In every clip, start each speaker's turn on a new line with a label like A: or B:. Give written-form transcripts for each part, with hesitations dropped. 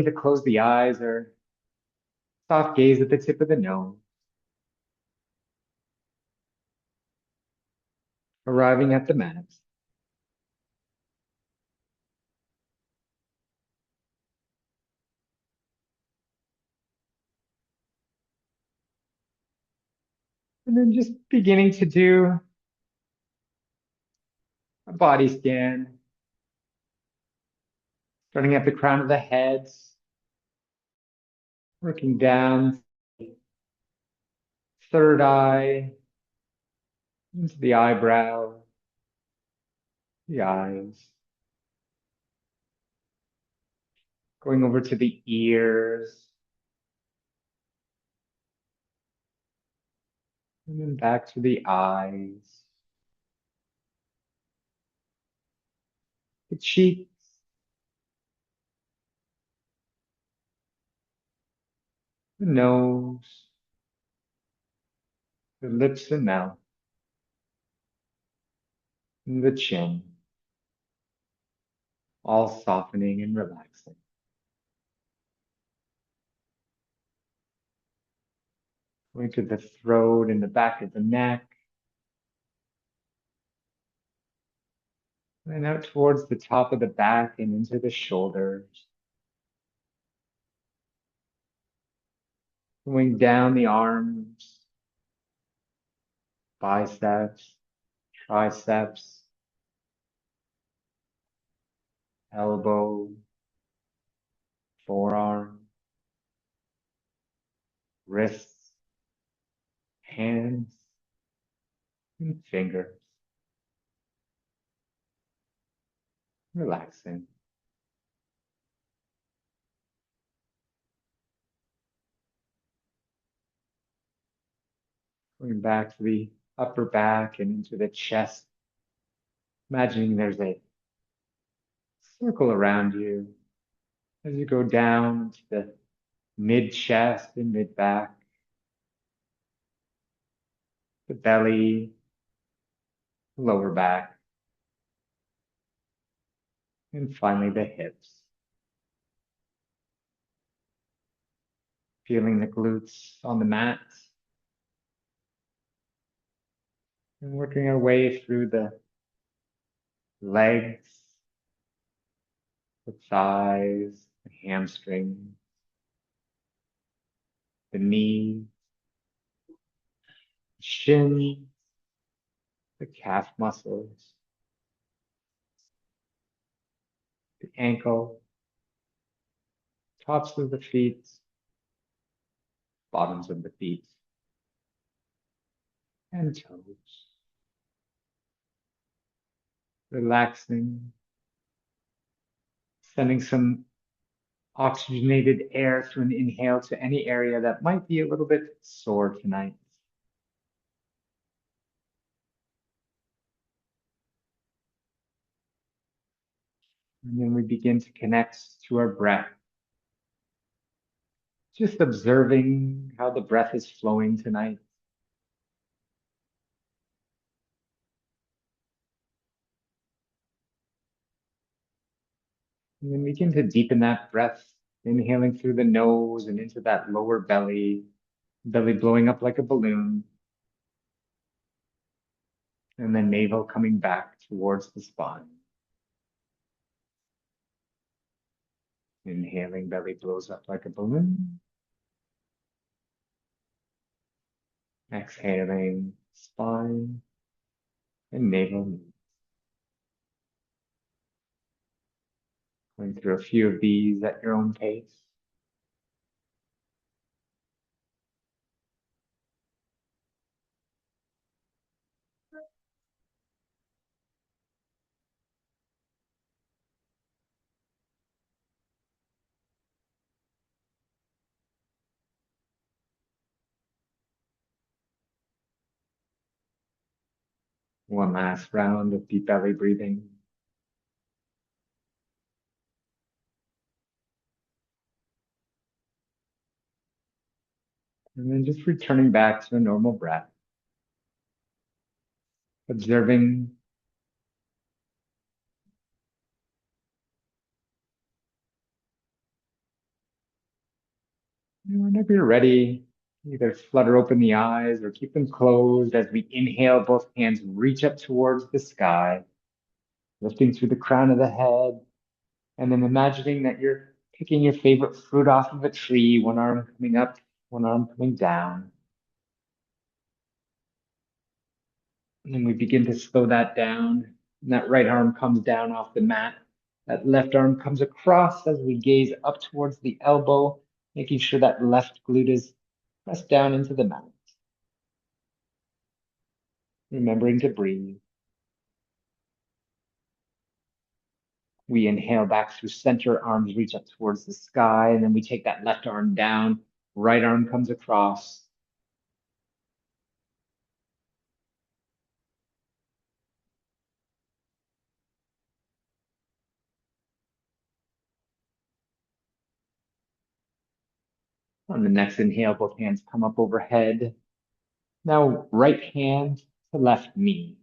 A: to close the eyes or soft gaze at the tip of the nose, arriving at the mat. And then just beginning to do a body scan, starting at the crown of the head, working down, third eye, into the eyebrow, the eyes, going over to the ears, and then back to the eyes, the cheeks, the nose, the lips and mouth, and the chin, all softening and relaxing. Going to the throat and the back of the neck, and out towards the top of the back and into the shoulders. Going down the arms, biceps, triceps, elbow, forearm, wrists, hands, and fingers. Relaxing. Going back to the upper back and into the chest. Imagining there's a circle around you as you go down to the mid chest and mid back, the belly, lower back, and finally the hips. Feeling the glutes on the mat and working our way through the legs, the thighs, the hamstrings, the knees, shins, the calf muscles, the ankle, tops of the feet, bottoms of the feet, and toes. Relaxing, sending some oxygenated air through an inhale to any area that might be a little bit sore tonight. And then we begin to connect to our breath, just observing how the breath is flowing tonight. And then begin to deepen that breath, inhaling through the nose and into that lower belly, belly blowing up like a balloon. And then navel coming back towards the spine. Inhaling, belly blows up like a balloon. Exhaling, spine and navel. Going through a few of these at your own pace. One last round of deep belly breathing. And then just returning back to a normal breath. Observing Whenever you're ready, either flutter open the eyes or keep them closed as we inhale, both hands reach up towards the sky, lifting through the crown of the head, and then imagining that you're picking your favorite fruit off of a tree, one arm coming up, one arm coming down. And then we begin to slow that down. And that right arm comes down off the mat. That left arm comes across as we gaze up towards the elbow, making sure that left glute is pressed down into the mat. Remembering to breathe. We inhale back through center, arms reach up towards the sky, and then we take that left arm down, right arm comes across. On the next inhale, both hands come up overhead. Now, right hand to left knee.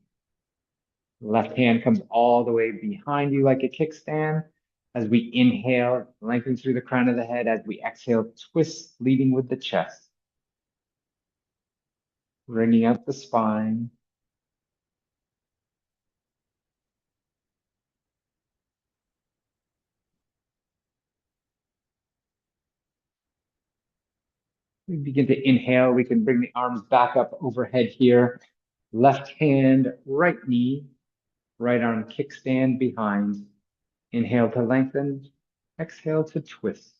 A: Left hand comes all the way behind you like a kickstand. As we inhale, lengthen through the crown of the head. As we exhale, twist, leading with the chest. Bringing up the spine. We begin to inhale. We can bring the arms back up overhead here. Left hand, right knee, right arm kickstand behind. Inhale to lengthen. Exhale to twist.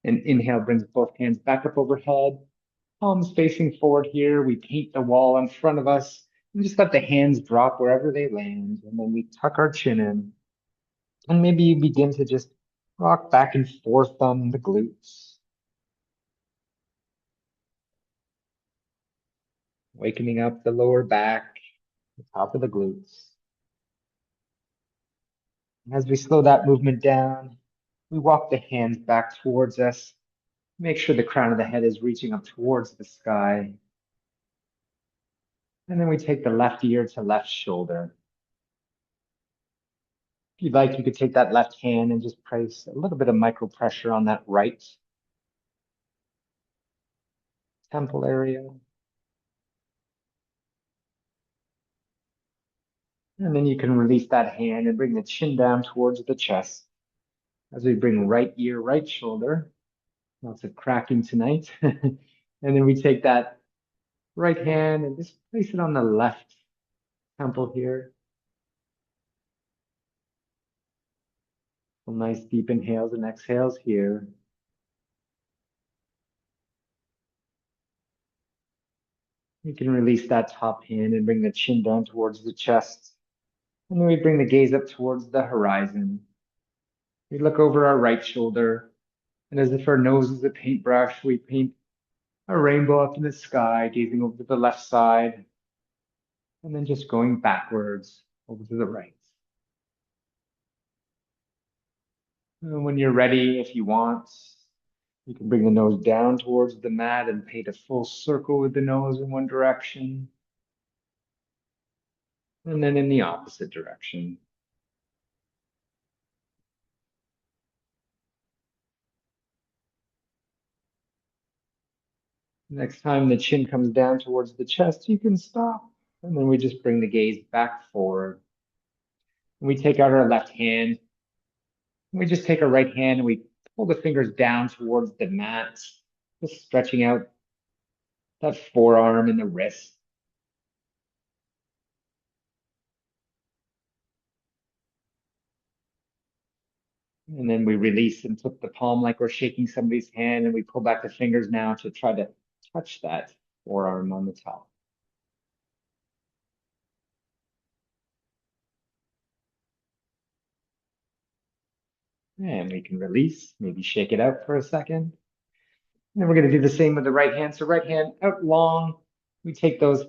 A: And inhale brings both hands back up overhead. Palms facing forward here. We paint the wall in front of us and just let the hands drop wherever they land. And then we tuck our chin in. And maybe you begin to just rock back and forth on the glutes, wakening up the lower back, the top of the glutes. As we slow that movement down, we walk the hands back towards us. Make sure the crown of the head is reaching up towards the sky. And then we take the left ear to left shoulder. If you'd like, you could take that left hand and just place a little bit of micro pressure on that right temple area. And then you can release that hand and bring the chin down towards the chest as we bring right ear, right shoulder. Lots of cracking tonight. And then we take that right hand and just place it on the left temple here. Some nice deep inhales and exhales here. You can release that top hand and bring the chin down towards the chest. And then we bring the gaze up towards the horizon. We look over our right shoulder, and as if our nose is a paintbrush, we paint a rainbow up in the sky, gazing over to the left side, and then just going backwards over to the right. And when you're ready, if you want, you can bring the nose down towards the mat and paint a full circle with the nose in one direction, and then in the opposite direction. Next time the chin comes down towards the chest, you can stop. And then we just bring the gaze back forward. And we take out our left hand. And we just take our right hand and we pull the fingers down towards the mat, just stretching out that forearm and the wrist. And then we release and flip the palm like we're shaking somebody's hand. And we pull back the fingers now to try to touch that forearm on the top. And we can release, maybe shake it out for a second. And then we're going to do the same with the right hand. So right hand out long. We take those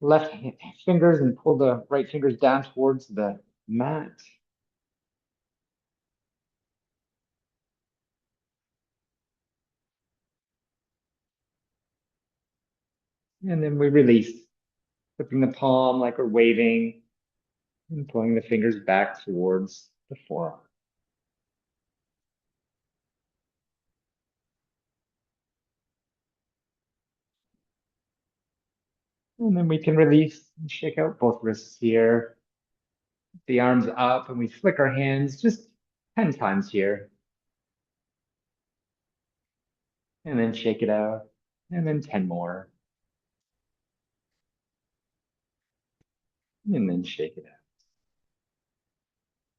A: left fingers and pull the right fingers down towards the mat. And then we release, flipping the palm like we're waving and pulling the fingers back towards the forearm. And then we can release and shake out both wrists here. The arms up and we flick our hands just 10 times here. And then shake it out. And then 10 more. And then shake it out.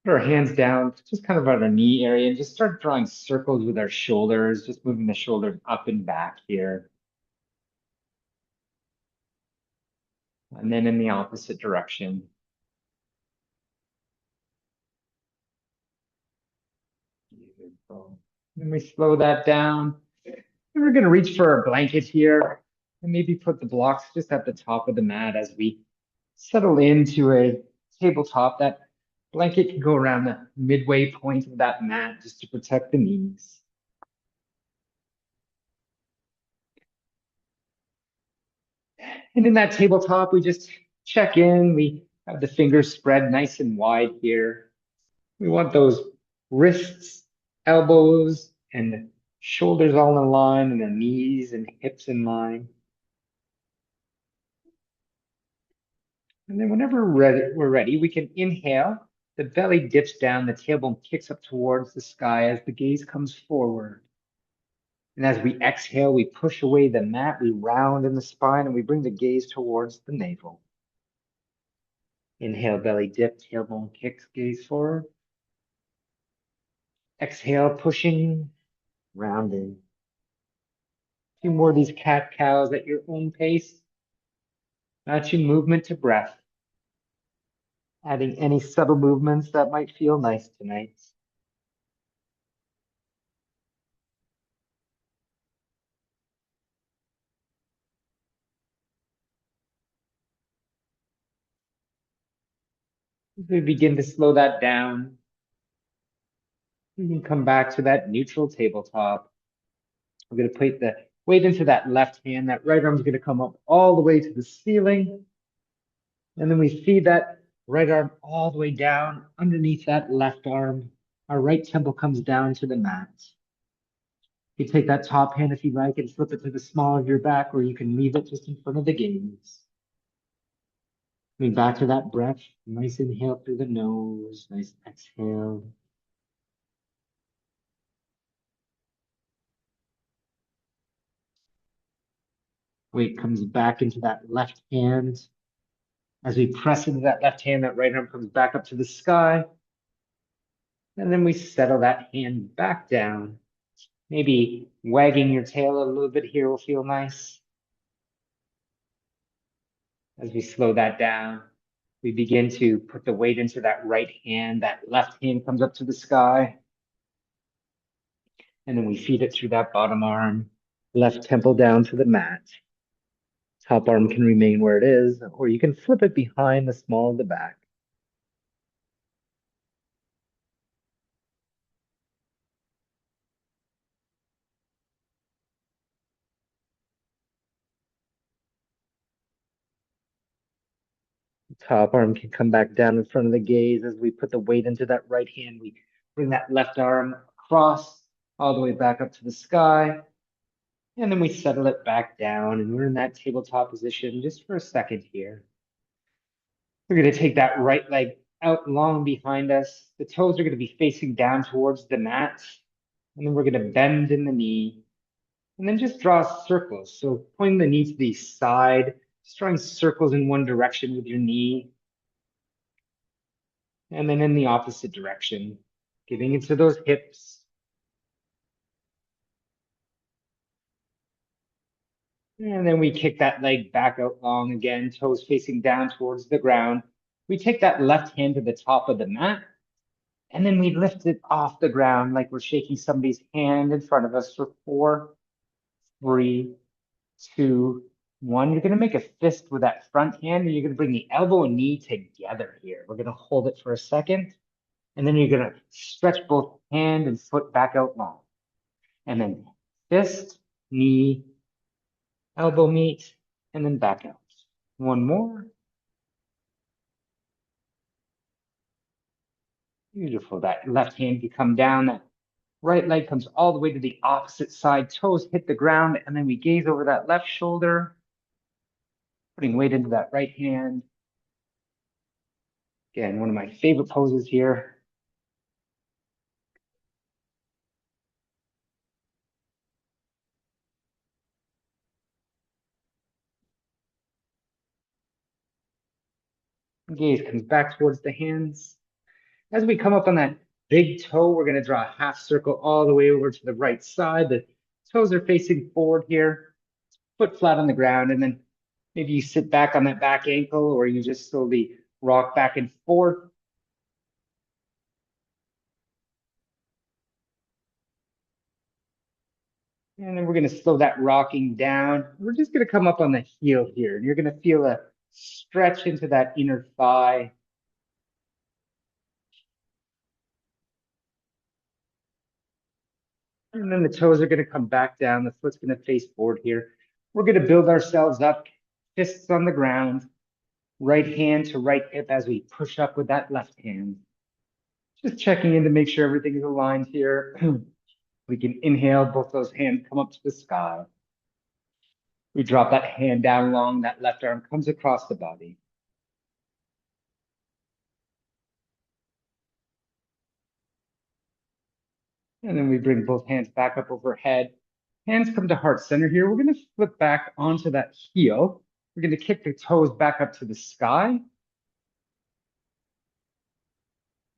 A: Put our hands down, just kind of on our knee area, and just start drawing circles with our shoulders, just moving the shoulders up and back here. And then in the opposite direction. Beautiful. And we slow that down. And we're going to reach for our blanket here and maybe put the blocks just at the top of the mat as we settle into a tabletop. That blanket can go around the midway point of that mat just to protect the knees. And in that tabletop, we just check in. We have the fingers spread nice and wide here. We want those wrists, elbows, and shoulders all in line, and the knees and hips in line. And then whenever we're ready, we can inhale. The belly dips down, the tailbone kicks up towards the sky as the gaze comes forward. And as we exhale, we push away the mat, we round in the spine, and we bring the gaze towards the navel. Inhale, belly dip, tailbone kicks, gaze forward. Exhale, pushing, rounding. A few more of these cat cows at your own pace. Matching movement to breath. Adding any subtle movements that might feel nice tonight. As we begin to slow that down, we can come back to that neutral tabletop. We're going to put the weight into that left hand. That right arm is going to come up all the way to the ceiling. And then we feed that right arm all the way down underneath that left arm. Our right temple comes down to the mat. You can take that top hand if you like and flip it to the small of your back, or you can leave it just in front of the gaze. Coming back to that breath. Nice inhale through the nose. Nice exhale. Weight comes back into that left hand. As we press into that left hand, that right arm comes back up to the sky. And then we settle that hand back down. Maybe wagging your tail a little bit here will feel nice. As we slow that down, we begin to put the weight into that right hand. That left hand comes up to the sky. And then we feed it through that bottom arm, left temple down to the mat. Top arm can remain where it is, or you can flip it behind the small of the back. Top arm can come back down in front of the gaze as we put the weight into that right hand. We bring that left arm across all the way back up to the sky. And then we settle it back down and we're in that tabletop position just for a second here. We're going to take that right leg out long behind us. The toes are going to be facing down towards the mat. And then we're going to bend in the knee and then just draw circles. So pointing the knee to the side, just drawing circles in one direction with your knee. And then in the opposite direction, giving into those hips. And then we kick that leg back out long again, toes facing down towards the ground. We take that left hand to the top of the mat, and then we lift it off the ground like we're shaking somebody's hand in front of us for 4, 3, 2, 1. You're going to make a fist with that front hand, and you're going to bring the elbow and knee together here. We're going to hold it for a second. And then you're going to stretch both hand and foot back out long. And then fist, knee, elbow meet, and then back out. One more. Beautiful. That left hand can come down. That right leg comes all the way to the opposite side. Toes hit the ground, and then we gaze over that left shoulder, putting weight into that right hand. Again, one of my favorite poses here. Gaze comes back towards the hands. As we come up on that big toe, we're going to draw a half circle all the way over to the right side. The toes are facing forward here, foot flat on the ground, and then maybe you sit back on that back ankle or you just slowly rock back and forth. And then we're going to slow that rocking down. We're just going to come up on the heel here. And you're going to feel a stretch into that inner thigh. And then the toes are going to come back down. The foot's going to face forward here. We're going to build ourselves up, fists on the ground, right hand to right hip as we push up with that left hand. Just checking in to make sure everything is aligned here. We can inhale, both those hands come up to the sky. We drop that hand down long, that left arm comes across the body. And then we bring both hands back up overhead. Hands come to heart center here. We're going to flip back onto that heel. We're going to kick the toes back up to the sky.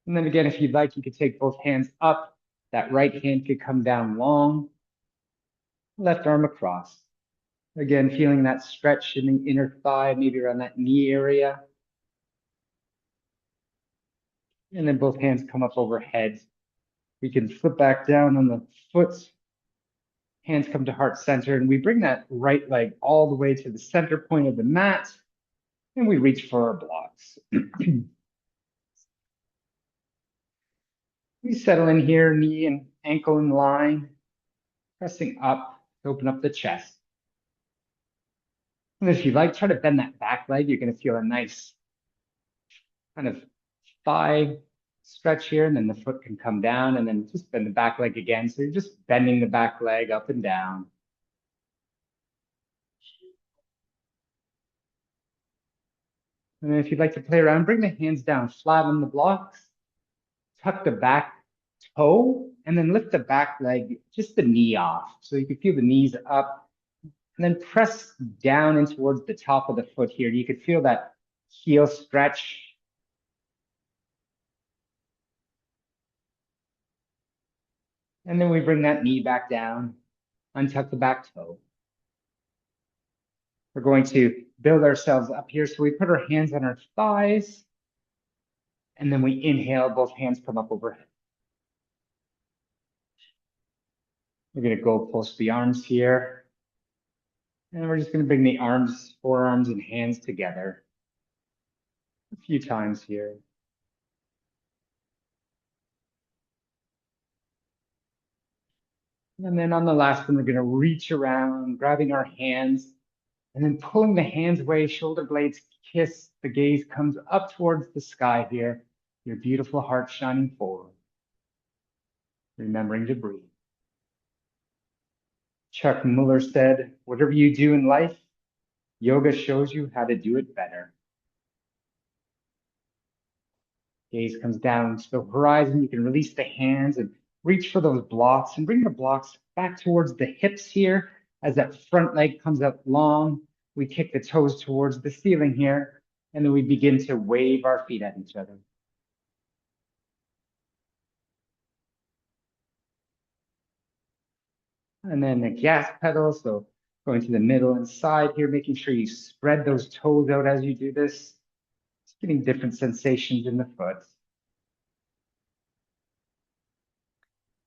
A: And then again, if you'd like, you could take both hands up. That right hand could come down long. Left arm across. Again, feeling that stretch in the inner thigh, maybe around that knee area. And then both hands come up overhead. We can flip back down on the foot. Hands come to heart center, and we bring that right leg all the way to the center point of the mat, and we reach for our blocks. We settle in here, knee and ankle in line, pressing up to open up the chest. And if you like, try to bend that back leg. You're going to feel a nice kind of thigh stretch here, and then the foot can come down, and then just bend the back leg again. So you're just bending the back leg up and down. And then if you'd like to play around, bring the hands down flat on the blocks, tuck the back toe, and then lift the back leg, just the knee off. So you can feel the knees up, and then press down in towards the top of the foot here. You could feel that heel stretch. And then we bring that knee back down, untuck the back toe. We're going to build ourselves up here. So we put our hands on our thighs, and then we inhale, both hands come up overhead. We're going to go pulse the arms here. And we're just going to bring the arms, forearms, and hands together a few times here. And then on the last one, we're going to reach around, grabbing our hands, and then pulling the hands away, shoulder blades kiss, the gaze comes up towards the sky here, your beautiful heart shining forward, remembering to breathe. Chuck Muller said, whatever you do in life, yoga shows you how to do it better. Gaze comes down to the horizon. You can release the hands and reach for those blocks and bring the blocks back towards the hips here. As that front leg comes up long, we kick the toes towards the ceiling here, and then we begin to wave our feet at each other. And then the gas pedal, so going to the middle and side here, making sure you spread those toes out as you do this. Just getting different sensations in the foot.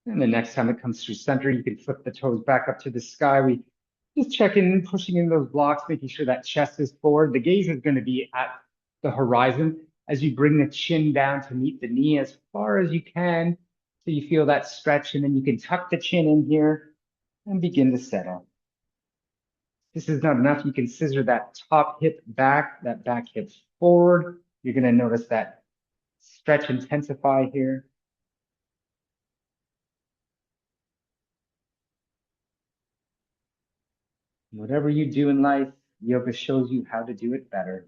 A: And the next time it comes through center, you can flip the toes back up to the sky. We just check in, pushing in those blocks, making sure that chest is forward. The gaze is going to be at the horizon as you bring the chin down to meet the knee as far as you can. So you feel that stretch, and then you can tuck the chin in here and begin to settle. This is not enough. You can scissor that top hip back, that back hip forward. You're going to notice that stretch intensify here. Whatever you do in life, yoga shows you how to do it better.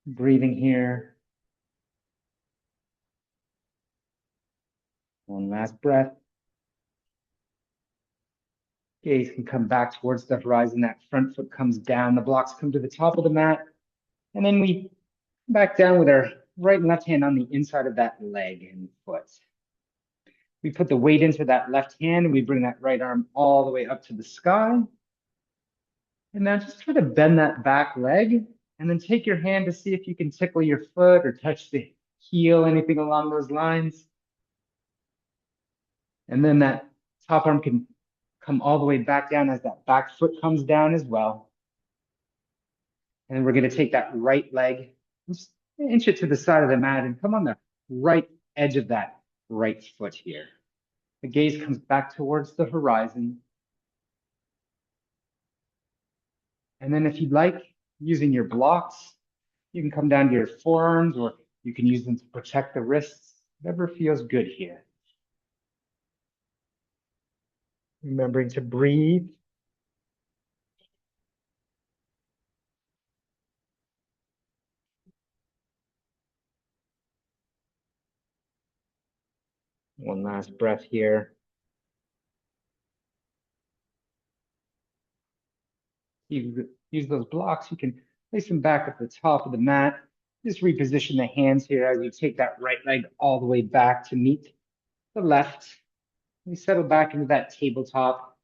A: Breathing here. One last breath. Gaze can come back towards the horizon. That front foot comes down. The blocks come to the top of the mat. And then we come back down with our right and left hand on the inside of that leg and foot. We put the weight into that left hand and we bring that right arm all the way up to the sky. And now just try to bend that back leg and then take your hand to see if you can tickle your foot or touch the heel, anything along those lines. And then that top arm can come all the way back down as that back foot comes down as well. And then we're going to take that right leg, just inch it to the side of the mat and come on the right edge of that right foot here. The gaze comes back towards the horizon. And then if you'd like, using your blocks, you can come down to your forearms or you can use them to protect the wrists, whatever feels good here. Remembering to breathe. One last breath here. You use those blocks, you can place them back at the top of the mat. Just reposition the hands here as you take that right leg all the way back to meet the left. We settle back into that tabletop.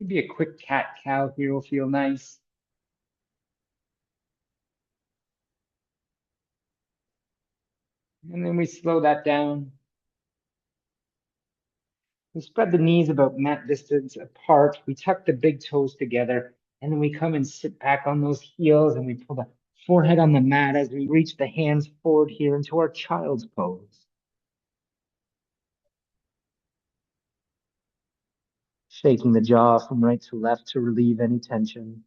A: Maybe a quick cat-cow here will feel nice. And then we slow that down. We spread the knees about mat distance apart. We tuck the big toes together. And then we come and sit back on those heels and we pull the forehead on the mat as we reach the hands forward here into our child's pose. Shaking the jaw from right to left to relieve any tension.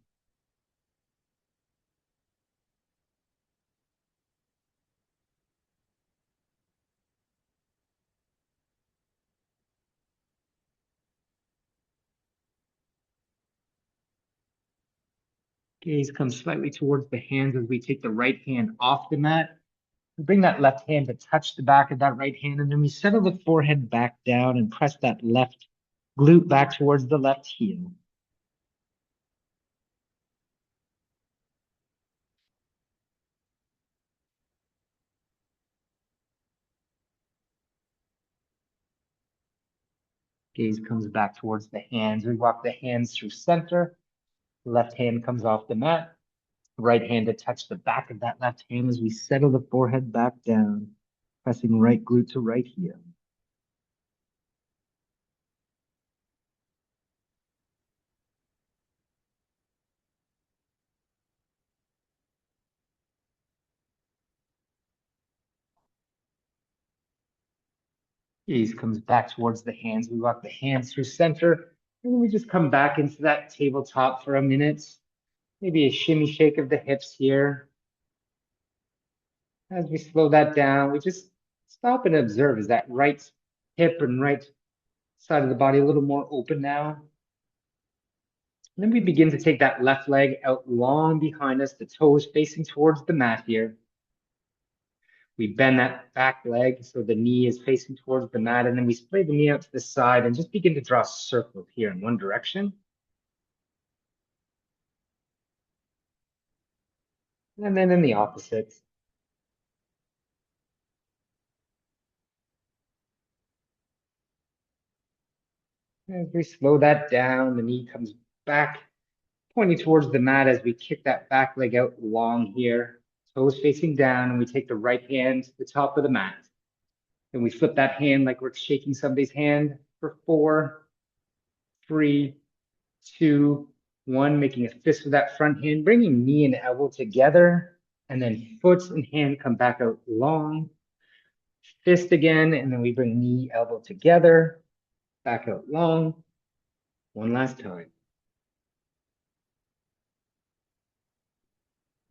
A: Gaze comes slightly towards the hands as we take the right hand off the mat. We bring that left hand to touch the back of that right hand, and then we settle the forehead back down and press that left glute back towards the left heel. Gaze comes back towards the hands. We walk the hands through center. Left hand comes off the mat. Right hand to touch the back of that left hand as we settle the forehead back down, pressing right glute to right heel. Gaze comes back towards the hands. We walk the hands through center, and then we just come back into that tabletop for a minute. Maybe a shimmy shake of the hips here. As we slow that down, we just stop and observe. Is that right hip and right side of the body a little more open now? And then we begin to take that left leg out long behind us, the toes facing towards the mat here. We bend that back leg so the knee is facing towards the mat, and then we splay the knee out to the side and just begin to draw circles here in one direction. And then in the opposite. As we slow that down, the knee comes back, pointing towards the mat as we kick that back leg out long here, toes facing down, and we take the right hand to the top of the mat. And we flip that hand like we're shaking somebody's hand for 4, 3, 2, 1, making a fist with that front hand, bringing knee and elbow together, and then foot and hand come back out long. Fist again, and then we bring knee, elbow together, back out long. One last time.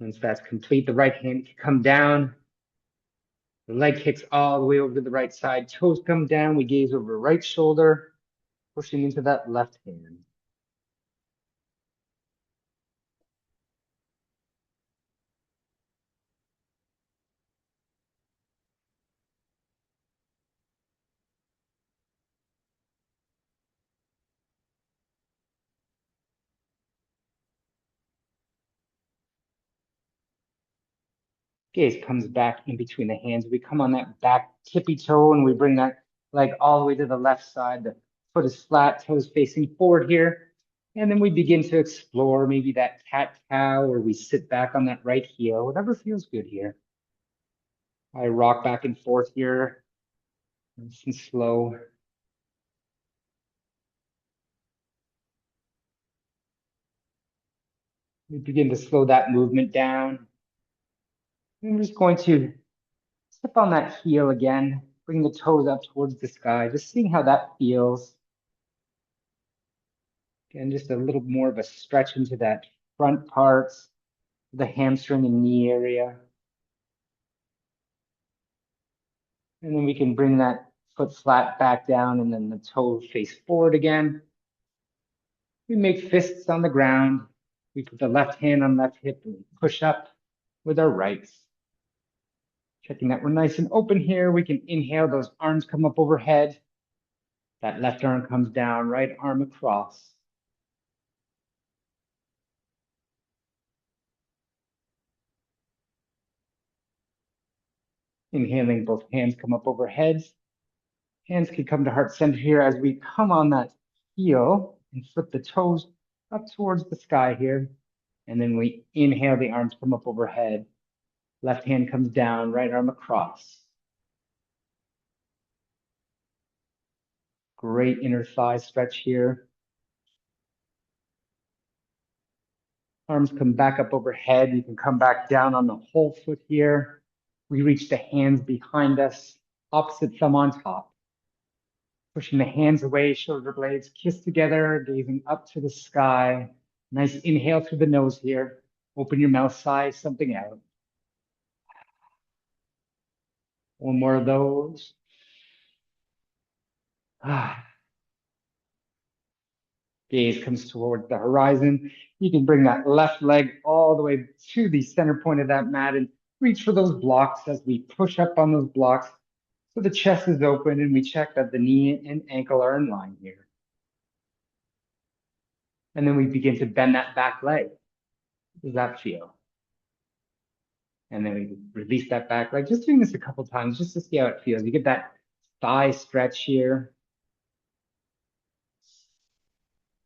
A: Once that's complete, the right hand can come down. The leg kicks all the way over to the right side. Toes come down. We gaze over right shoulder, pushing into that left hand. Gaze comes back in between the hands. We come on that back tippy toe and we bring that leg all the way to the left side. The foot is flat, toes facing forward here. And then we begin to explore maybe that cat cow, or we sit back on that right heel, whatever feels good here. I rock back and forth here, nice and slow. We begin to slow that movement down. And we're just going to step on that heel again, bring the toes up towards the sky, just seeing how that feels. Again, just a little more of a stretch into that front parts, the hamstring and knee area. And then we can bring that foot flat back down and then the toe face forward again. We make fists on the ground. We put the left hand on left hip and we push up with our rights. Checking that we're nice and open here. We can inhale, those arms come up overhead. That left arm comes down, right arm across. Inhaling, both hands come up overhead. Hands can come to heart center here as we come on that heel and flip the toes up towards the sky here. And then we inhale, the arms come up overhead. Left hand comes down, right arm across. Great inner thigh stretch here. Arms come back up overhead. You can come back down on the whole foot here. We reach the hands behind us, opposite thumb on top. Pushing the hands away, shoulder blades kiss together, gazing up to the sky. Nice inhale through the nose here. Open your mouth, sigh something out. One more of those. Gaze comes towards the horizon. You can bring that left leg all the way to the center point of that mat and reach for those blocks as we push up on those blocks. So the chest is open and we check that the knee and ankle are in line here. And then we begin to bend that back leg. How does that feel? And then we release that back leg. Just doing this a couple times just to see how it feels. You get that thigh stretch here.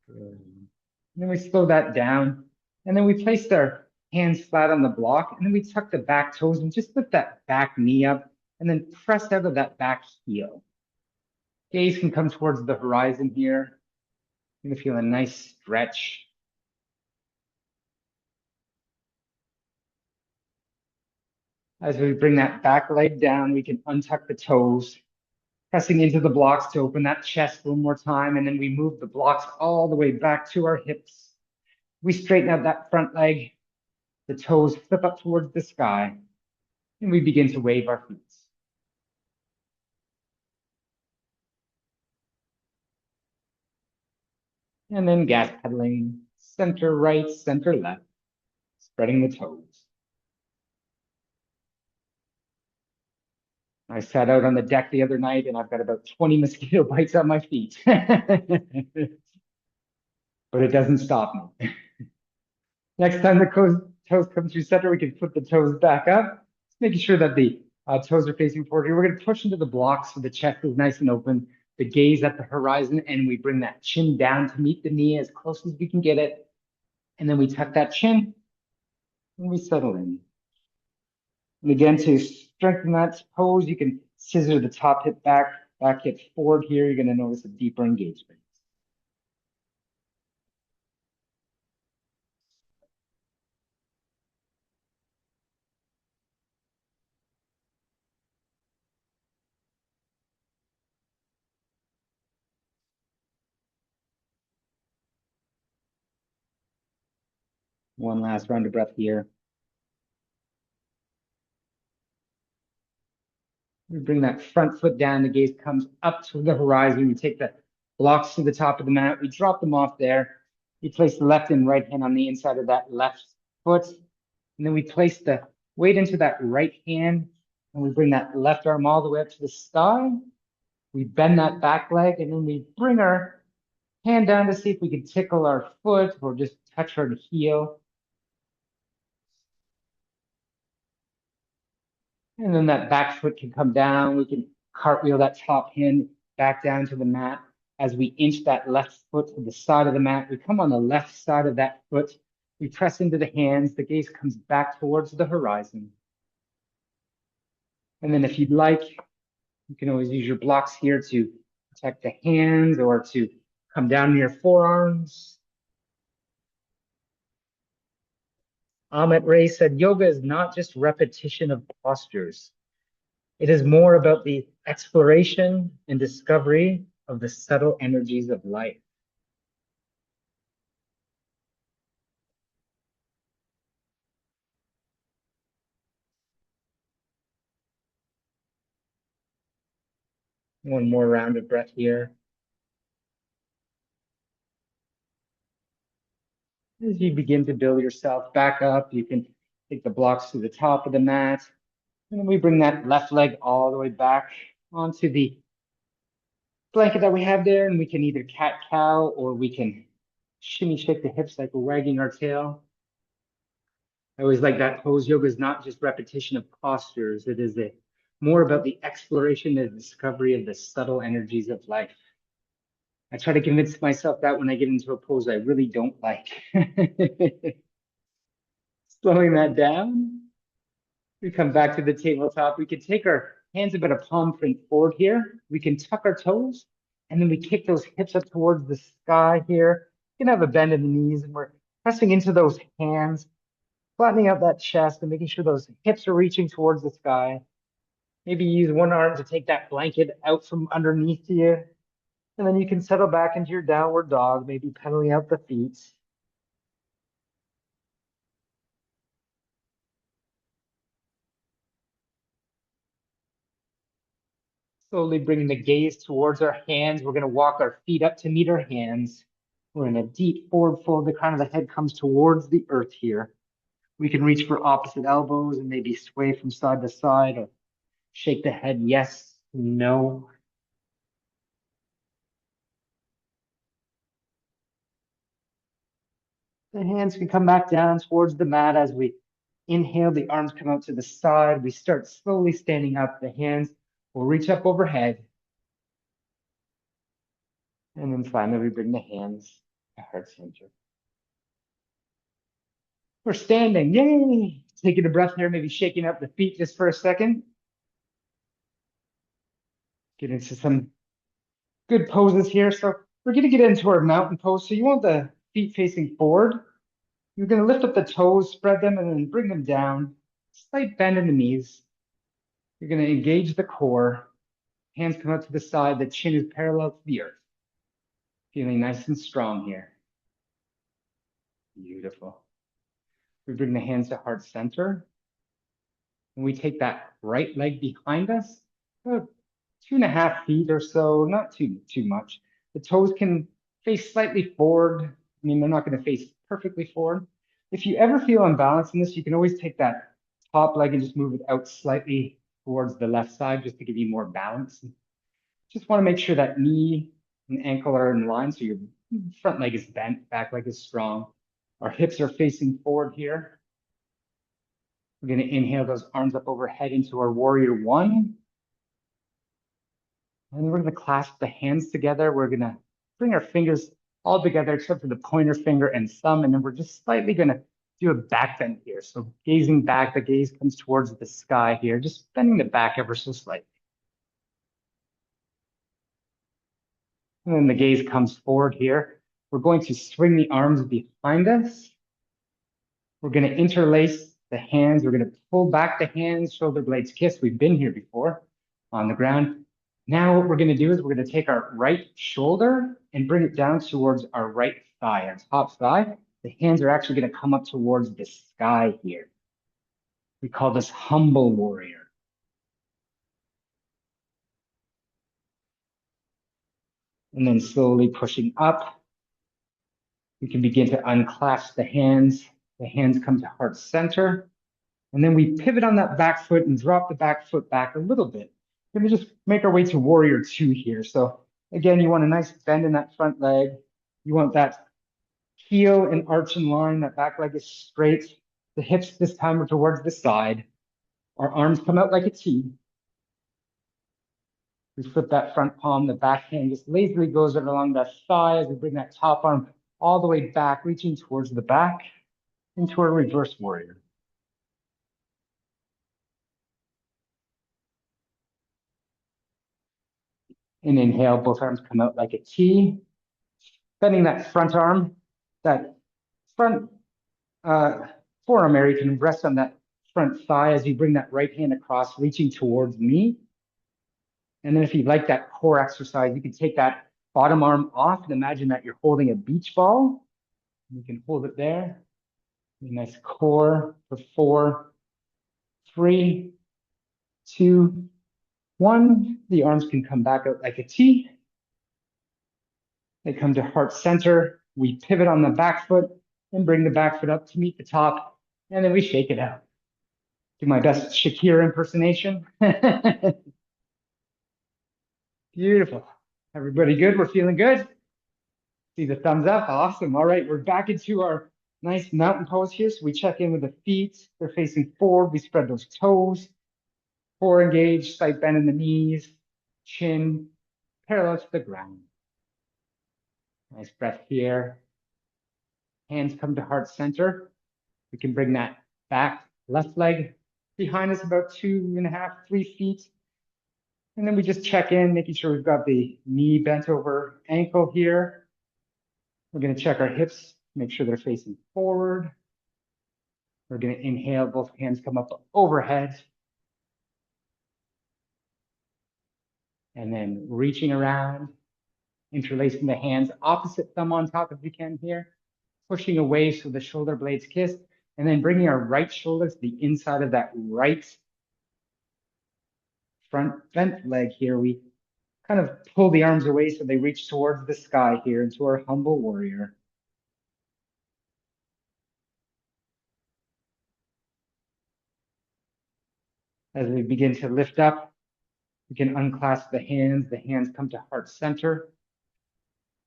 A: And then we slow that down. And then we place our hands flat on the block. And then we tuck the back toes and just lift that back knee up. And then press out of that back heel. Gaze can come towards the horizon here. You're going to feel a nice stretch. As we bring that back leg down, we can untuck the toes, pressing into the blocks to open that chest one more time. And then we move the blocks all the way back to our hips. We straighten out that front leg. The toes flip up towards the sky. And we begin to wave our feet. And then gas pedaling, center right, center left, spreading the toes. I sat out on the deck the other night and I've got about 20 mosquito bites on my feet. But it doesn't stop me. Next time the toes come through center, we can flip the toes back up, making sure that the toes are facing forward here. We're going to push into the blocks so the chest is nice and open, the gaze at the horizon, and we bring that chin down to meet the knee as close as we can get it. And then we tuck that chin and we settle in. And again, to strengthen that pose, you can scissor the top hip back, back hip forward here. You're going to notice a deeper engagement. One last round of breath here. We bring that front foot down. The gaze comes up to the horizon. We take the blocks to the top of the mat. We drop them off there. We place the left and right hand on the inside of that left foot. And then we place the weight into that right hand. And we bring that left arm all the way up to the sky. We bend that back leg. And then we bring our hand down to see if we can tickle our foot or just touch our heel. And then that back foot can come down. We can cartwheel that top hand back down to the mat. As we inch that left foot to the side of the mat, we come on the left side of that foot. We press into the hands. The gaze comes back towards the horizon. And then if you'd like, you can always use your blocks here to protect the hands or to come down near forearms. Amit Ray said, yoga is not just repetition of postures. It is more about the exploration and discovery of the subtle energies of life. One more round of breath here. As you begin to build yourself back up, you can take the blocks to the top of the mat. And then we bring that left leg all the way back onto the blanket that we have there. And we can either cat cow or we can shimmy shake the hips like we're wagging our tail. I always like that pose. Yoga is not just repetition of postures. It is more about the exploration and discovery of the subtle energies of life. I try to convince myself that when I get into a pose I really don't like. Slowing that down, we come back to the tabletop. We can take our hands about a palm print forward here. We can tuck our toes, and then we kick those hips up towards the sky here. You can have a bend in the knees, and we're pressing into those hands, flattening out that chest and making sure those hips are reaching towards the sky. Maybe use one arm to take that blanket out from underneath you. And then you can settle back into your downward dog, maybe pedaling out the feet. Slowly bringing the gaze towards our hands. We're going to walk our feet up to meet our hands. We're in a deep forward fold. The crown of the head comes towards the earth here. We can reach for opposite elbows and maybe sway from side to side or shake the head yes, no. The hands can come back down towards the mat as we inhale. The arms come out to the side. We start slowly standing up. The hands will reach up overhead. And then finally, we bring the hands to heart center. We're standing. Yay! Taking a breath here, maybe shaking up the feet just for a second. Get into some good poses here. So we're going to get into our mountain pose. So you want the feet facing forward. You're going to lift up the toes, spread them, and then bring them down. Slight bend in the knees. You're going to engage the core. Hands come out to the side. The chin is parallel to the earth. Feeling nice and strong here. Beautiful. We bring the hands to heart center. And we take that right leg behind us, about 2.5 feet or so, not too much. The toes can face slightly forward. I mean, they're not going to face perfectly forward. If you ever feel unbalanced in this, you can always take that top leg and just move it out slightly towards the left side just to give you more balance. Just want to make sure that knee and ankle are in line so your front leg is bent, back leg is strong. Our hips are facing forward here. We're going to inhale those arms up overhead into our warrior one. And we're going to clasp the hands together. We're going to bring our fingers all together except for the pointer finger and thumb. And then we're just slightly going to do a back bend here. So gazing back, the gaze comes towards the sky here, just bending the back ever so slightly. And then the gaze comes forward here. We're going to swing the arms behind us. We're going to interlace the hands. We're going to pull back the hands, shoulder blades kiss. We've been here before on the ground. Now what we're going to do is we're going to take our right shoulder and bring it down towards our right thigh, our top thigh. The hands are actually going to come up towards the sky here. We call this humble warrior. And then slowly pushing up, we can begin to unclasp the hands. The hands come to heart center. And then we pivot on that back foot and drop the back foot back a little bit. Then we just make our way to warrior two here. So again, you want a nice bend in that front leg. You want that heel and arch in line. That back leg is straight. The hips this time are towards the side. Our arms come out like a T. We flip that front palm. The back hand just lazily goes along that thigh as we bring that top arm all the way back, reaching towards the back into our reverse warrior. And inhale, both arms come out like a T. Bending that front arm, that front forearm area can rest on that front thigh as you bring that right hand across, reaching towards me. And then if you like that core exercise, you can take that bottom arm off and imagine that you're holding a beach ball. You can hold it there. A nice core for 4, 3, 2, 1. The arms can come back out like a T. They come to heart center. We pivot on the back foot and bring the back foot up to meet the top. And then we shake it out. Do my best Shakira impersonation. Beautiful. Everybody good? We're feeling good? See the thumbs up? Awesome. All right, we're back into our nice mountain pose here. So we check in with the feet. They're facing forward. We spread those toes. Core engaged, slight bend in the knees. Chin parallel to the ground. Nice breath here. Hands come to heart center. We can bring that back left leg behind us about 2.5, 3 feet. And then we just check in, making sure we've got the knee bent over ankle here. We're going to check our hips, make sure they're facing forward. We're going to inhale, both hands come up overhead. And then reaching around, interlacing the hands, opposite thumb on top if you can here. Pushing away so the shoulder blades kiss. And then bringing our right shoulder to the inside of that right front bent leg here. We kind of pull the arms away so they reach towards the sky here into our humble warrior. As we begin to lift up, we can unclasp the hands come to heart center.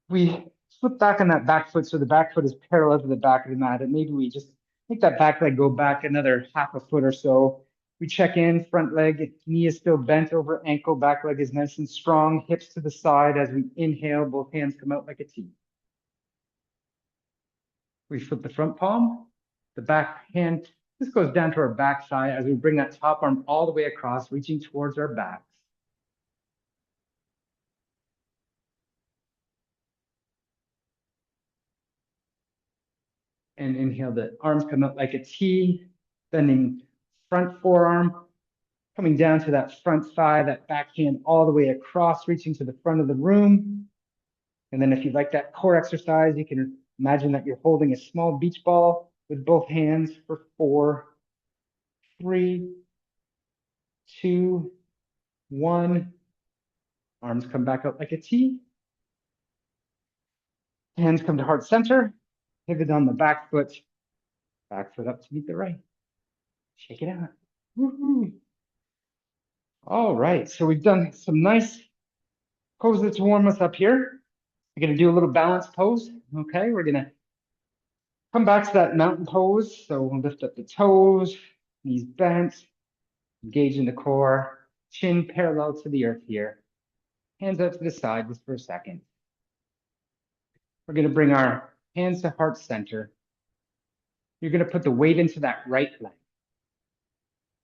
A: We flip back on that back foot so the back foot is parallel to the back of the mat, and maybe we just make that back leg go back another half a foot or so. We check in, front leg, knee is still bent over ankle, back leg is nice and strong, hips to the side. As we inhale, both hands come out like a T. We flip the front palm, the back hand, this goes down to our back thigh as we bring that top arm all the way across, reaching towards our backs. And inhale, the arms come up like a T, bending front forearm, coming down to that front thigh, that back hand all the way across, reaching to the front of the room. And then if you like that core exercise, you can imagine that you're holding a small beach ball with both hands for 4, 3, 2, 1. Arms come back up like a T. Hands come to heart center. Pivot on the back foot up to meet the right. Shake it out. Woo-hoo. All right, so we've done some nice poses to warm us up here. We're gonna do a little balance pose. Okay, we're gonna come back to that mountain pose. So we'll lift up the toes, knees bent, engage in the core, chin parallel to the earth here. Hands out to the side just for a second. We're gonna bring our hands to heart center. You're gonna put the weight into that right leg.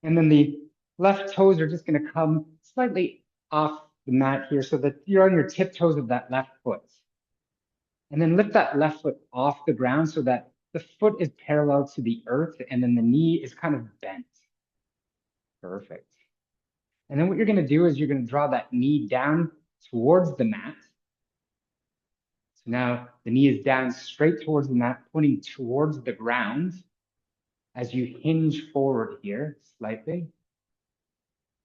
A: And then the left toes are just gonna come slightly off the mat here so that you're on your tiptoes of that left foot. And then lift that left foot off the ground so that the foot is parallel to the earth and then the knee is kind of bent. Perfect. And then what you're gonna do is you're gonna draw that knee down towards the mat. So now the knee is down straight towards the mat, pointing towards the ground. As you hinge forward here slightly,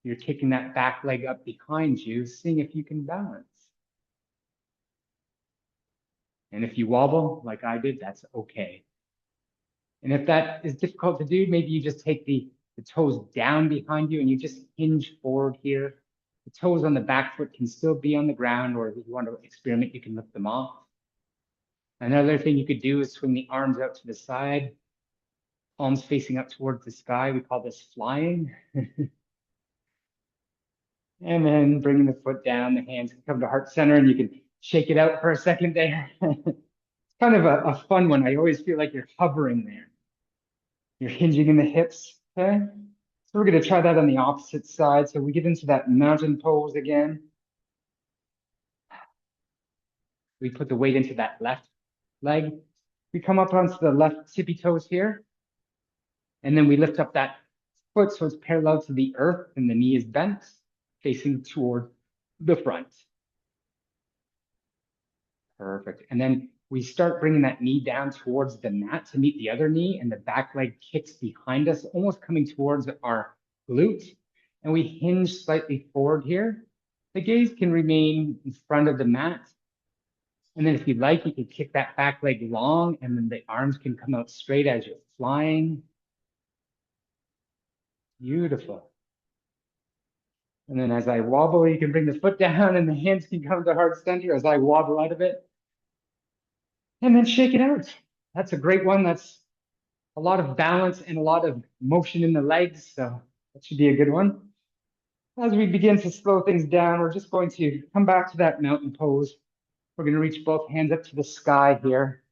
A: you're kicking that back leg up behind you, seeing if you can balance. And if you wobble like I did, that's okay. And if that is difficult to do, maybe you just take the toes down behind you and you just hinge forward here. The toes on the back foot can still be on the ground, or if you want to experiment, you can lift them off. Another thing you could do is swing the arms out to the side, palms facing up towards the sky. We call this flying. And then bringing the foot down, the hands can come to heart center and you can shake it out for a second there. It's kind of a fun one. I always feel like you're hovering there. You're hinging in the hips, okay? So we're gonna try that on the opposite side. So we get into that mountain pose again. We put the weight into that left leg. We come up onto the left tippy toes here. And then we lift up that foot so it's parallel to the earth and the knee is bent, facing toward the front. Perfect. And then we start bringing that knee down towards the mat to meet the other knee, and the back leg kicks behind us, almost coming towards our glute. And we hinge slightly forward here. The gaze can remain in front of the mat. And then if you'd like, you can kick that back leg long, and then the arms can come out straight as you're flying. Beautiful. And then as I wobble, you can bring the foot down and the hands can come to heart center as I wobble out of it. And then shake it out. That's a great one. That's a lot of balance and a lot of motion in the legs. So that should be a good one. As we begin to slow things down, we're just going to come back to that mountain pose. We're going to reach both hands up to the sky here.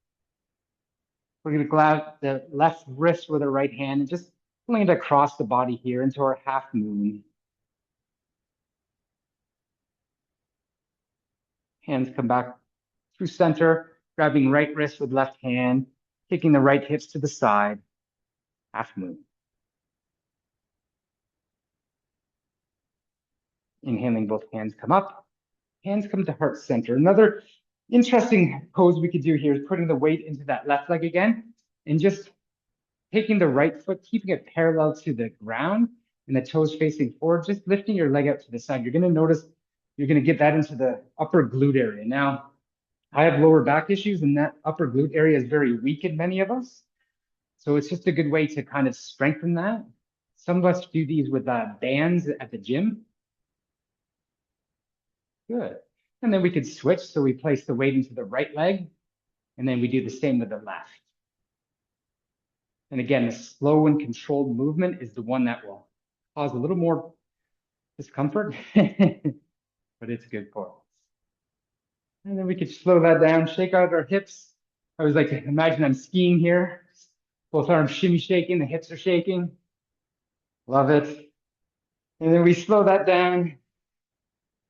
A: We're going to grab the left wrist with the right hand and just land across the body here into our half moon. Hands come back through center, grabbing right wrist with left hand, kicking the right hips to the side, half moon. Inhaling, both hands come up, hands come to heart center. Another interesting pose we could do here is putting the weight into that left leg again and just taking the right foot, keeping it parallel to the ground and the toes facing forward, just lifting your leg out to the side. You're going to notice you're going to get that into the upper glute area. Now, I have lower back issues and that upper glute area is very weak in many of us. So it's just a good way to kind of strengthen that. Some of us do these with bands at the gym. Good. And then we could switch. So we place the weight into the right leg, and then we do the same with the left. And again, the slow and controlled movement is the one that will cause a little more discomfort, but it's good for us. And then we could slow that down, shake out our hips. I always like to imagine I'm skiing here. Both arms shimmy shaking, the hips are shaking. Love it. And then we slow that down.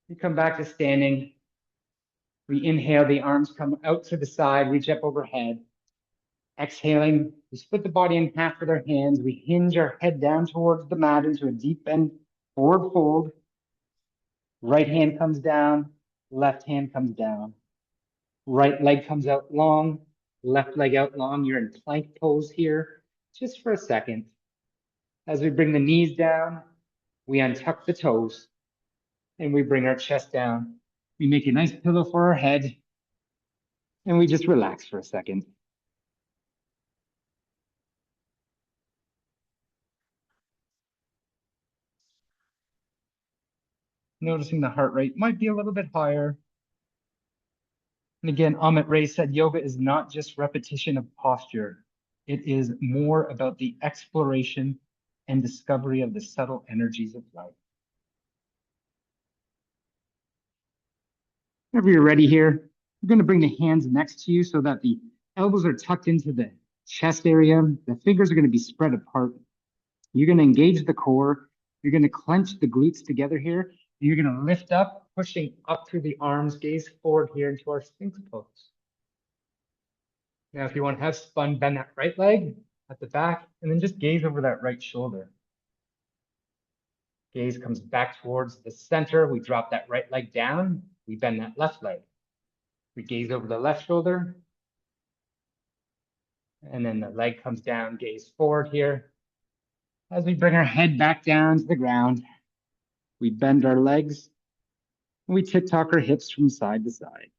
A: We come back to standing. We inhale, the arms come out to the side, reach up overhead. Exhaling, we split the body in half with our hands. We hinge our head down towards the mat into a deep bend forward fold. Right hand comes down, left hand comes down. Right leg comes out long, left leg out long. You're in plank pose here, just for a second. As we bring the knees down, we untuck the toes and we bring our chest down. We make a nice pillow for our head and we just relax for a second. Noticing the heart rate might be a little bit higher. And again, Amit Ray said yoga is not just repetition of posture. It is more about the exploration and discovery of the subtle energies of life. Whenever you're ready here, you're going to bring the hands next to you so that the elbows are tucked into the chest area. The fingers are going to be spread apart. You're going to engage the core. You're going to clench the glutes together here. You're going to lift up, pushing up through the arms, gaze forward here into our Sphinx pose. Now, if you want to have fun, bend that right leg at the back, and then just gaze over that right shoulder. Gaze comes back towards the center. We drop that right leg down. We bend that left leg. We gaze over the left shoulder. And then the leg comes down, gaze forward here. As we bring our head back down to the ground, we bend our legs. And we tick-tock our hips from side to side.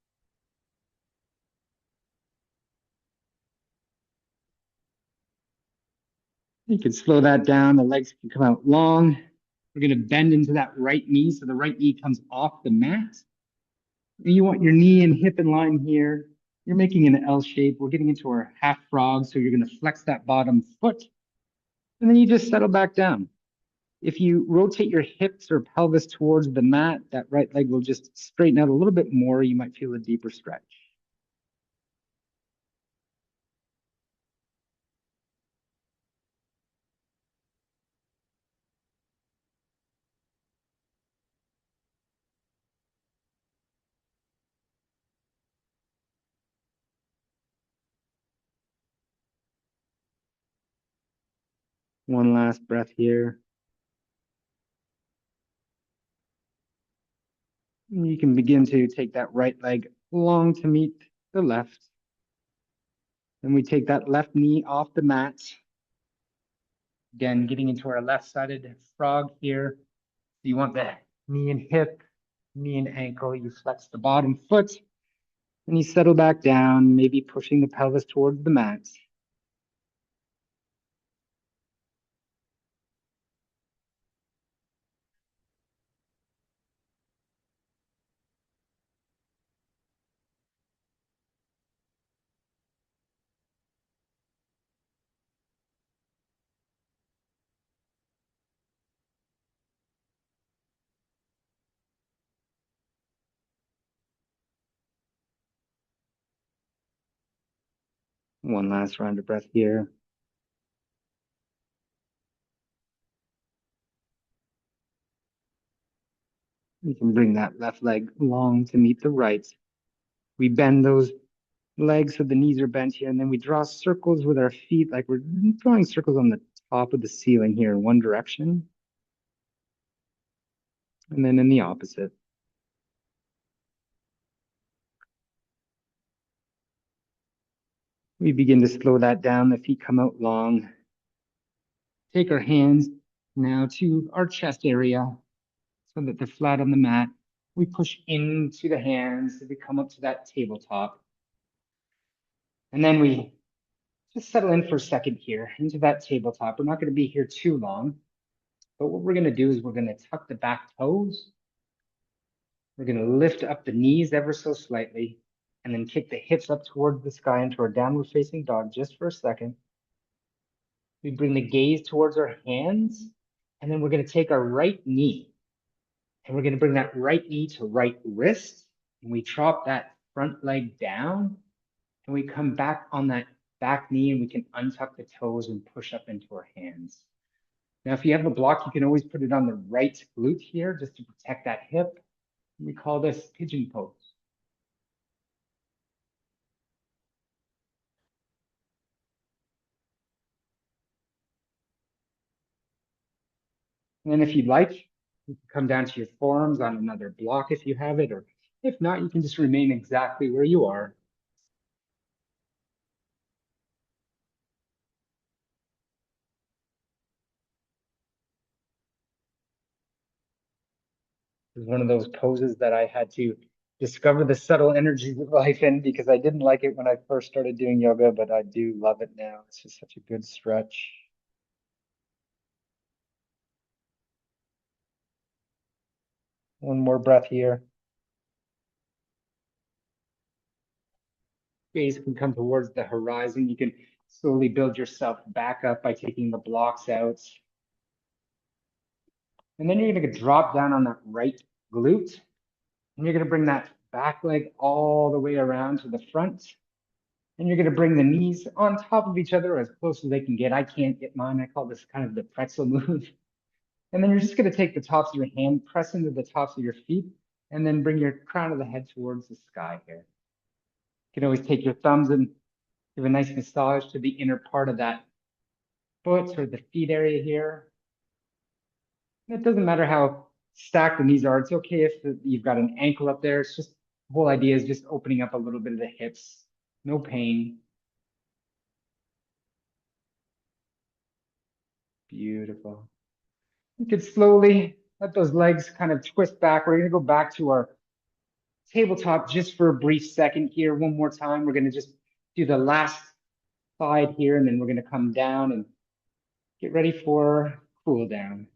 A: You can slow that down. The legs can come out long. We're going to bend into that right knee. So the right knee comes off the mat. And you want your knee and hip in line here. You're making an L shape. We're getting into our half frog. So you're going to flex that bottom foot. And then you just settle back down. If you rotate your hips or pelvis towards the mat, that right leg will just straighten out a little bit more. You might feel a deeper stretch. One last breath here. And you can begin to take that right leg long to meet the left. Then we take that left knee off the mat. Again, getting into our left-sided frog here. You want the knee and hip, knee and ankle. You flex the bottom foot and you settle back down, maybe pushing the pelvis towards the mat. One last round of breath here. You can bring that left leg long to meet the right. We bend those legs so the knees are bent here, and then we draw circles with our feet like we're drawing circles on the top of the ceiling here in one direction, and then in the opposite. We begin to slow that down. The feet come out long. Take our hands now to our chest area so that they're flat on the mat. We push into the hands as we come up to that tabletop. And then we just settle in for a second here into that tabletop. We're not going to be here too long, but what we're going to do is we're going to tuck the back toes. We're going to lift up the knees ever so slightly and then kick the hips up towards the sky into our downward facing dog just for a second. We bring the gaze towards our hands, and then we're going to take our right knee and we're going to bring that right knee to right wrist. And we drop that front leg down and we come back on that back knee and we can untuck the toes and push up into our hands. Now, if you have a block, you can always put it on the right glute here just to protect that hip. We call this pigeon pose. And then if you'd like, you can come down to your forearms on another block if you have it, or if not, you can just remain exactly where you are. It's one of those poses that I had to discover the subtle energies of life in because I didn't like it when I first started doing yoga, but I do love it now. It's just such a good stretch. One more breath here. Gaze can come towards the horizon. You can slowly build yourself back up by taking the blocks out. And then you're going to drop down on that right glute. And you're going to bring that back leg all the way around to the front. And you're going to bring the knees on top of each other as close as they can get. I can't get mine. I call this kind of the pretzel move. And then you're just going to take the tops of your hand, press into the tops of your feet, and then bring your crown of the head towards the sky here. You can always take your thumbs and give a nice massage to the inner part of that foot or the feet area here. It doesn't matter how stacked the knees are. It's okay if you've got an ankle up there. It's just the whole idea is just opening up a little bit of the hips. No pain. Beautiful. You could slowly let those legs kind of twist back. We're going to go back to our tabletop just for a brief second here. One more time. We're going to just do the last side here, and then we're going to come down and get ready for cool down.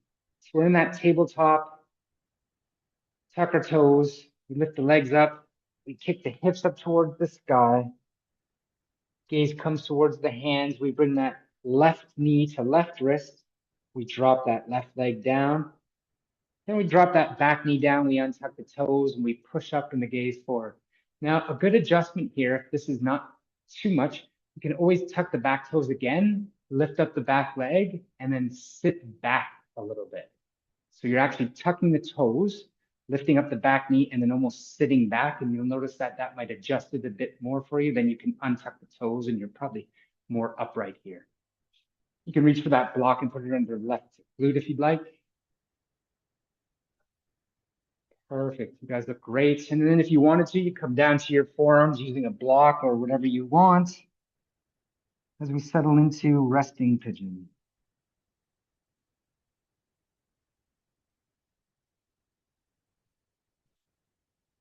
A: So we're in that tabletop, tuck our toes, we lift the legs up, we kick the hips up towards the sky, gaze comes towards the hands, we bring that left knee to left wrist, we drop that left leg down, then we drop that back knee down, we untuck the toes, and we push up and the gaze forward. Now, a good adjustment here, if this is not too much, you can always tuck the back toes again, lift up the back leg, and then sit back a little bit. So you're actually tucking the toes, lifting up the back knee, and then almost sitting back. And you'll notice that that might adjust it a bit more for you. Then you can untuck the toes, and you're probably more upright here. You can reach for that block and put it under left glute if you'd like. Perfect. You guys look great. And then if you wanted to, you come down to your forearms using a block or whatever you want as we settle into resting pigeon.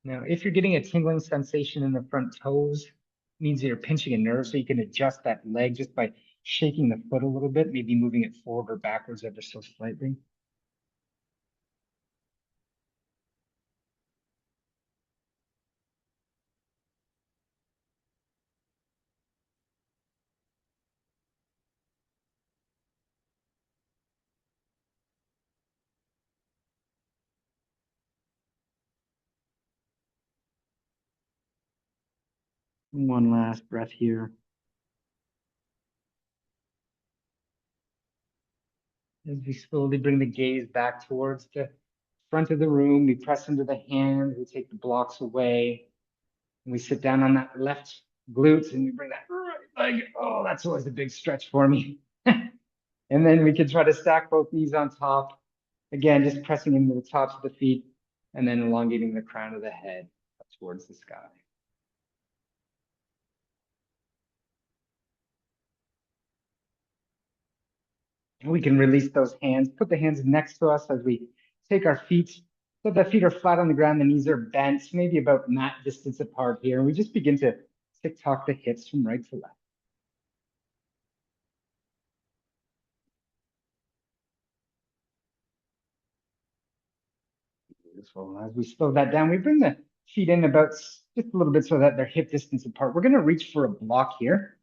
A: Now, if you're getting a tingling sensation in the front toes, it means that you're pinching a nerve, so you can adjust that leg just by shaking the foot a little bit, maybe moving it forward or backwards ever so slightly. One last breath here. As we slowly bring the gaze back towards the front of the room, we press into the hands, we take the blocks away, and we sit down on that left glute and we bring that right leg. Oh, that's always a big stretch for me. And then we can try to stack both knees on top. Again, just pressing into the tops of the feet and then elongating the crown of the head up towards the sky. And we can release those hands, put the hands next to us as we take our feet, so the feet are flat on the ground, the knees are bent, maybe about mat distance apart here. And we just begin to tick-tock the hips from right to left. Beautiful. As we slow that down, we bring the feet in about just a little bit so that they're hip distance apart. We're going to reach for a block here.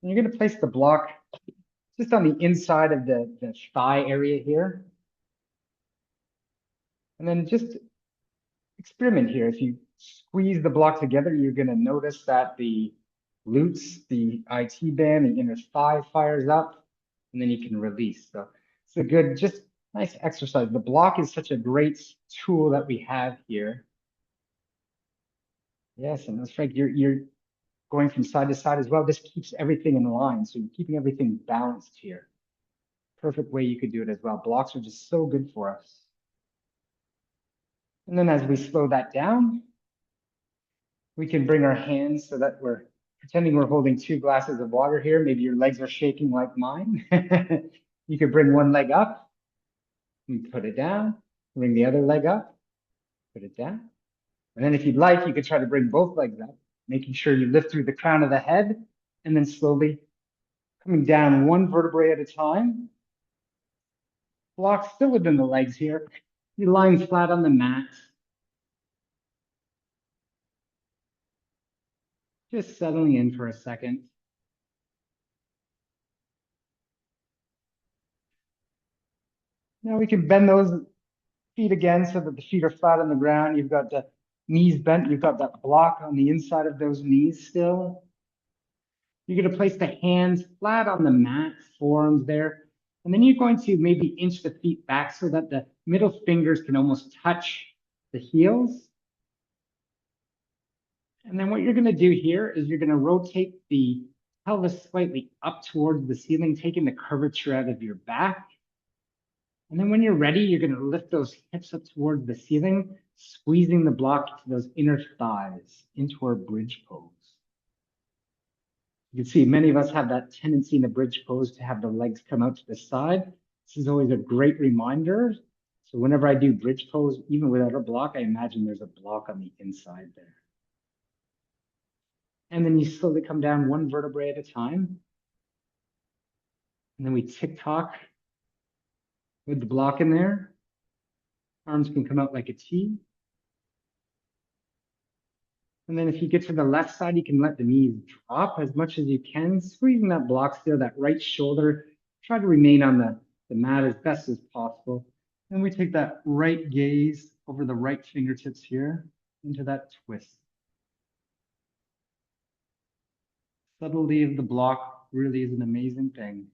A: And you're going to place the block just on the inside of the thigh area here. And then just experiment here. If you squeeze the block together, you're going to notice that the glutes, the IT band, the inner thigh fires up, and then you can release. So it's a good, just nice exercise. The block is such a great tool that we have here. Yes, and that's Frank, you're going from side to side as well. This keeps everything in line. So you're keeping everything balanced here. Perfect way you could do it as well. Blocks are just so good for us. And then as we slow that down, we can bring our hands so that we're pretending we're holding two glasses of water here. Maybe your legs are shaking like mine. You could bring one leg up and put it down. Bring the other leg up, put it down. And then if you'd like, you could try to bring both legs up, making sure you lift through the crown of the head and then slowly coming down one vertebrae at a time. Block still within the legs here. You're lying flat on the mat. Just settling in for a second. Now we can bend those feet again so that the feet are flat on the ground. You've got the knees bent. You've got that block on the inside of those knees still. You're going to place the hands flat on the mat, forearms there. And then you're going to maybe inch the feet back so that the middle fingers can almost touch the heels. And then what you're going to do here is you're going to rotate the pelvis slightly up towards the ceiling, taking the curvature out of your back. And then when you're ready, you're going to lift those hips up towards the ceiling, squeezing the block to those inner thighs into our bridge pose. You can see many of us have that tendency in the bridge pose to have the legs come out to the side. This is always a great reminder. So whenever I do bridge pose, even without a block, I imagine there's a block on the inside there. And then you slowly come down one vertebrae at a time. And then we tick tock with the block in there. Arms can come out like a T. And then if you get to the left side, you can let the knees drop as much as you can, squeezing that block still, that right shoulder. Try to remain on the mat as best as possible. And we take that right gaze over the right fingertips here into that twist. Subtlety of the block really is an amazing thing.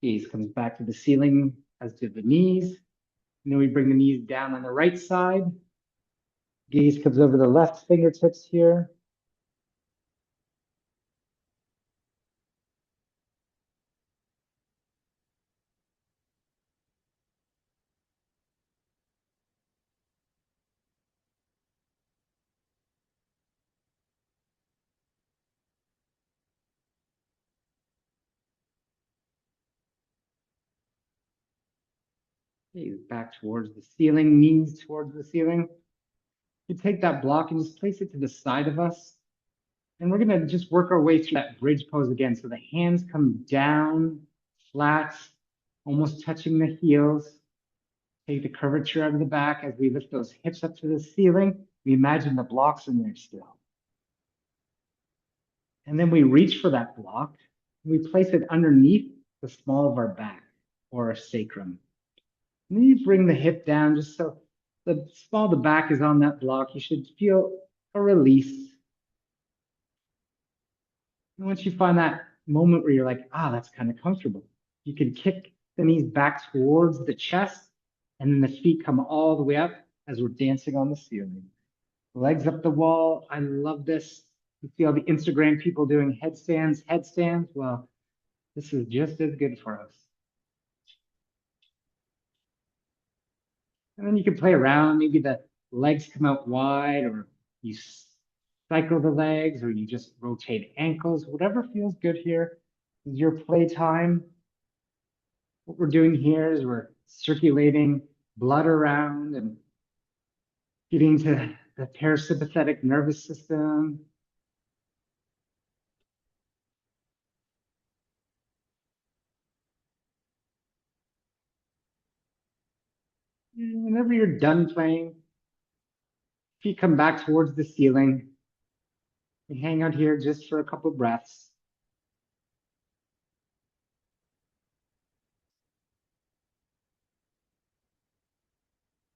A: Gaze comes back to the ceiling, as do the knees. And then we bring the knees down on the right side. Gaze comes over the left fingertips here. Gaze back towards the ceiling, knees towards the ceiling. You take that block and just place it to the side of us. And we're gonna just work our way through that bridge pose again. So the hands come down, flat, almost touching the heels. Take the curvature out of the back as we lift those hips up to the ceiling. We imagine the blocks in there still. And then we reach for that block. We place it underneath the small of our back or our sacrum. And then you bring the hip down just so the small of the back is on that block. You should feel a release. And once you find that moment where you're like, ah, that's kind of comfortable, you can kick the knees back towards the chest, and then the feet come all the way up as we're dancing on the ceiling. Legs up the wall. I love this. You see all the Instagram people doing headstands, headstands. Well, this is just as good for us. And then you can play around. Maybe the legs come out wide, or you cycle the legs, or you just rotate ankles. Whatever feels good here is your playtime. What we're doing here is we're circulating blood around and getting to the parasympathetic nervous system. And whenever you're done playing, feet come back towards the ceiling. We hang out here just for a couple breaths.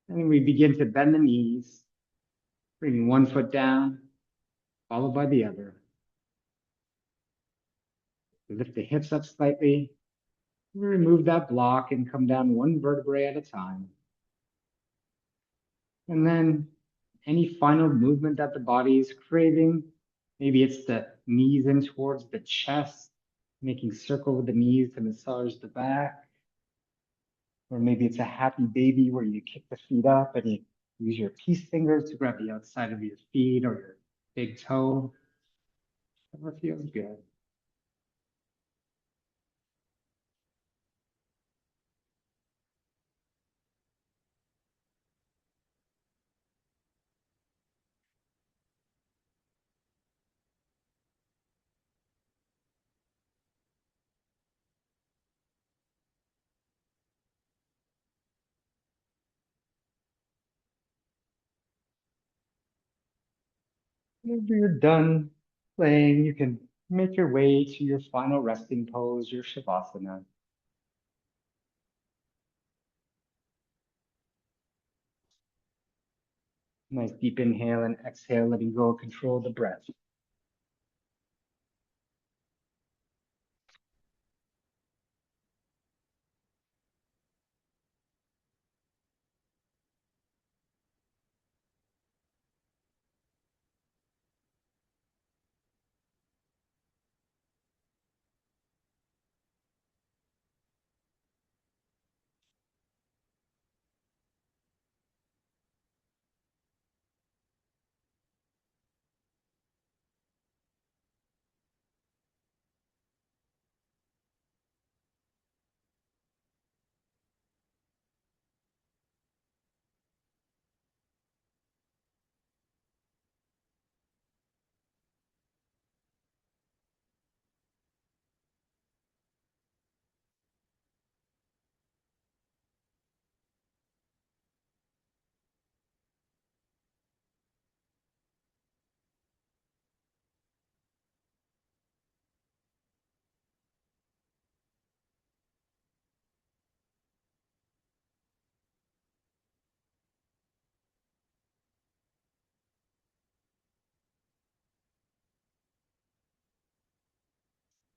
A: And then we begin to bend the knees, bringing one foot down, followed by the other. We lift the hips up slightly. We remove that block and come down one vertebrae at a time. And then any final movement that the body is craving, maybe it's the knees in towards the chest, making circle with the knees to massage the back. Or maybe it's a happy baby where you kick the feet up and you use your peace fingers to grab the outside of your feet or your big toe. Whatever feels good. Whenever you're done playing, you can make your way to your final resting pose, your Shavasana. Nice deep inhale and exhale, letting go, control the breath.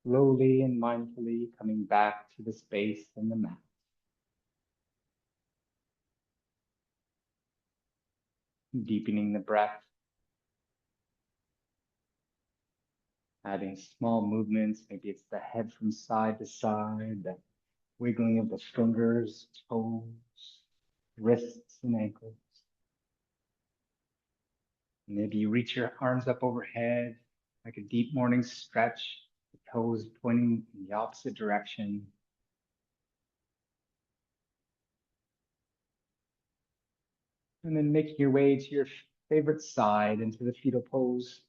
A: slowly and mindfully coming back to the space and the mat, deepening the breath, adding small movements. Maybe it's the head from side to side, the wiggling of the fingers, toes, wrists, and ankles. Maybe you reach your arms up overhead like a deep morning stretch, the toes pointing in the opposite direction. And then making your way to your favorite side into the fetal pose.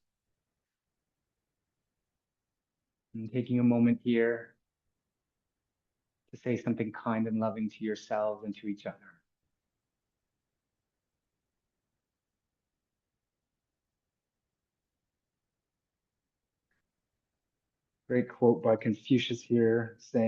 A: And taking a moment here to say something kind and loving to yourselves and to each other. Great quote by Confucius here saying,